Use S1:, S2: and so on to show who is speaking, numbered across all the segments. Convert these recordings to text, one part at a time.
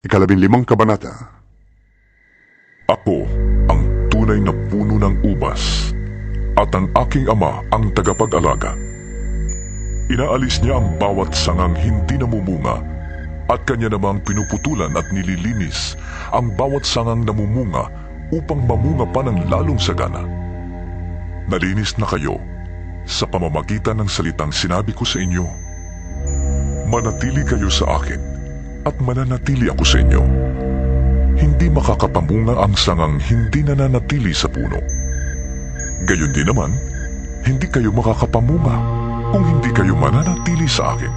S1: 15 kabanata.
S2: Ako ang tunay na puno ng ubas, at ang aking ama ang tagapag-alaga. Inaalis niya ang bawat sangang hindi namumunga, at kanya namang pinuputulan at nililinis ang bawat sangang namumunga upang mamunga pa ng lalong sagana. Nalinis na kayo sa pamamagitan ng salitang sinabi ko sa inyo. Manatili kayo sa akin, at mananatili ako sa inyo. Hindi makakapamunga ang sangang hindi nananatili sa puno. Gayon din naman, hindi kayo makakapamunga kung hindi kayo mananatili sa akin.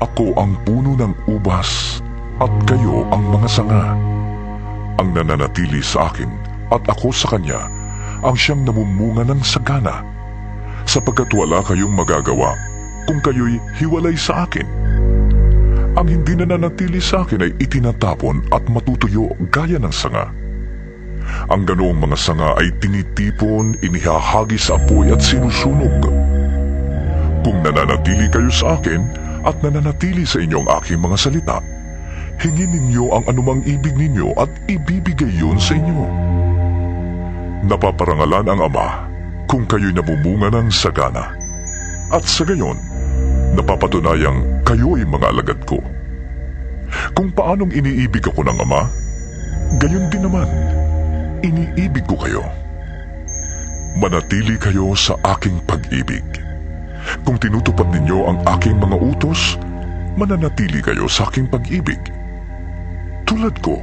S2: Ako ang puno ng ubas, at kayo ang mga sanga. Ang nananatili sa akin at ako sa kanya ang siyang namumunga ng sagana, sapagkat wala kayong magagawa kung kayo'y hiwalay sa akin. Ang hindi nananatili sa akin ay itinatapon at matutuyo gaya ng sanga. Ang ganoong mga sanga ay tinitipon, inihahagi sa apoy at sinusunog. Kung nananatili kayo sa akin at nananatili sa inyo ang aking mga salita, hingin ninyo ang anumang ibig ninyo at ibibigay yun sa inyo. Napaparangalan ang Ama kung kayo'y namumunga ng sagana, at sa gayon, napapatunayang kayo'y mga alagad ko. Kung paanong iniibig ako ng Ama, gayon din naman, iniibig ko kayo. Manatili kayo sa aking pag-ibig. Kung tinutupad ninyo ang aking mga utos, mananatili kayo sa aking pag-ibig. Tulad ko,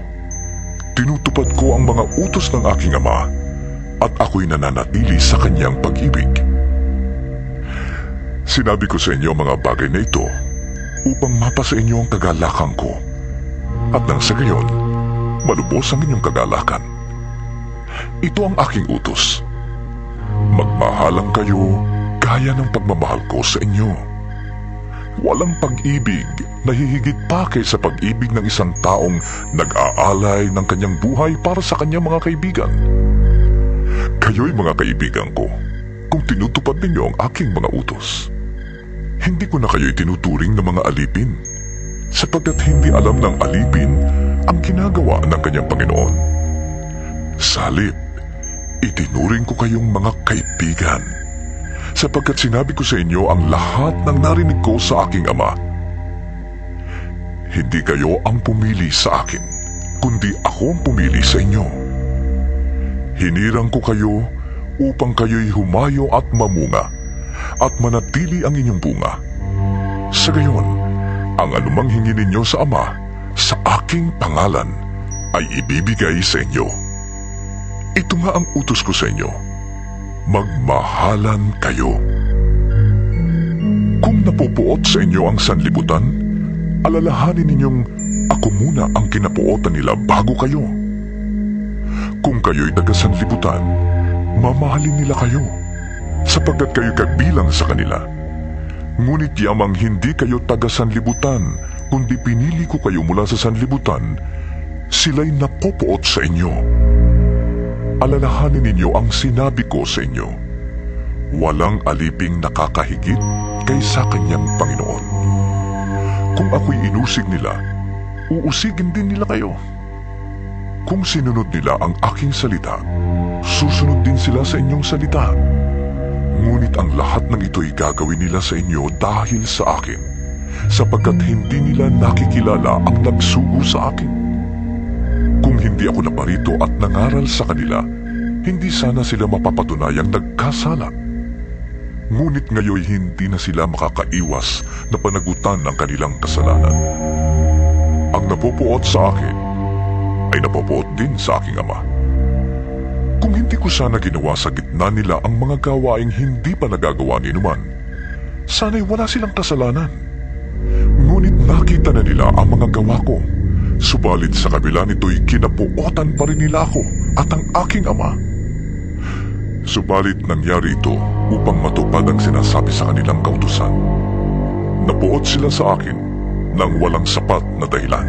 S2: tinutupad ko ang mga utos ng aking Ama, at ako'y nananatili sa kanyang pag-ibig. Sinabi ko sa inyo ang mga bagay na ito upang mapasa inyo ang kagalakan ko, at nang sa gayon, malubos ang inyong kagalakan. Ito ang aking utos. Magmahalang kayo gaya ng pagmamahal ko sa inyo. Walang pag-ibig na hihigit pa kaysa pag-ibig ng isang taong nag-aalay ng kanyang buhay para sa kanyang mga kaibigan. Kayo'y mga kaibigan ko kung tinutupad ninyo ang aking mga utos. Hindi ko na kayo'y tinuturing na mga alipin, sapagkat hindi alam ng alipin ang ginagawa ng kanyang Panginoon. Sa halip, itinuring ko kayong mga kaibigan, sapagkat sinabi ko sa inyo ang lahat ng narinig ko sa aking Ama. Hindi kayo ang pumili sa akin, kundi ako ang pumili sa inyo. Hinirang ko kayo upang kayo'y humayo at mamunga, at manatili ang inyong bunga. Sa gayon, ang anumang hingin ninyo sa Ama, sa aking pangalan, ay ibibigay sa inyo. Ito nga ang utos ko sa inyo, magmahalan kayo. Kung napupuot sa inyo ang sanlibutan, alalahanin ninyong ako muna ang kinapuotan nila bago kayo. Kung kayo'y taga-sanlibutan, mamahalin nila kayo, sapagkat kayo kabilang sa kanila. Ngunit yamang hindi kayo taga-sanlibutan, kundi pinili ko kayo mula sa sanlibutan, sila'y napopuot sa inyo. Alalahanin ninyo ang sinabi ko sa inyo. Walang aliping nakakahigit kaysa kanyang Panginoon. Kung ako'y inusig nila, uusigin din nila kayo. Kung sinunod nila ang aking salita, susunod din sila sa inyong salita. Ngunit ang lahat ng ito'y gagawin nila sa inyo dahil sa akin, sapagkat hindi nila nakikilala ang nagsugo sa akin. Kung hindi ako naparito at nangaral sa kanila, hindi sana sila mapapatunayang nagkasala. Ngunit ngayon hindi na sila makakaiwas na panagutan ng kanilang kasalanan. Ang napupuot sa akin ay napupuot din sa aking Ama. Kung hindi ko sana ginawa sa gitna nila ang mga gawaing hindi pa nagagawa ni numan, sana'y wala silang kasalanan. Ngunit nakita na nila ang mga gawa ko, subalit sa kabila nito'y kinapuotan pa rin nila ako at ang aking Ama. Subalit nangyari ito upang matupad ang sinasabi sa kanilang kautusan. Napuot sila sa akin nang walang sapat na dahilan.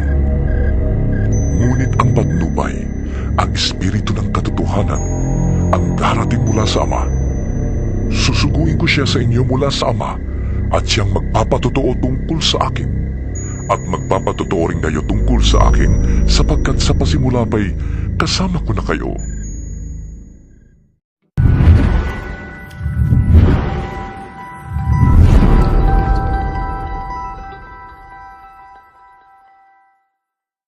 S2: Ngunit ang patnubay, ang espiritu ng katotohanan, ang darating mula sa Ama. Susuguin ko siya sa inyo mula sa Ama, at siyang magpapatotoo tungkol sa akin. At magpapatotoo rin kayo tungkol sa akin sapagkat sa pasimula pa'y kasama ko na kayo.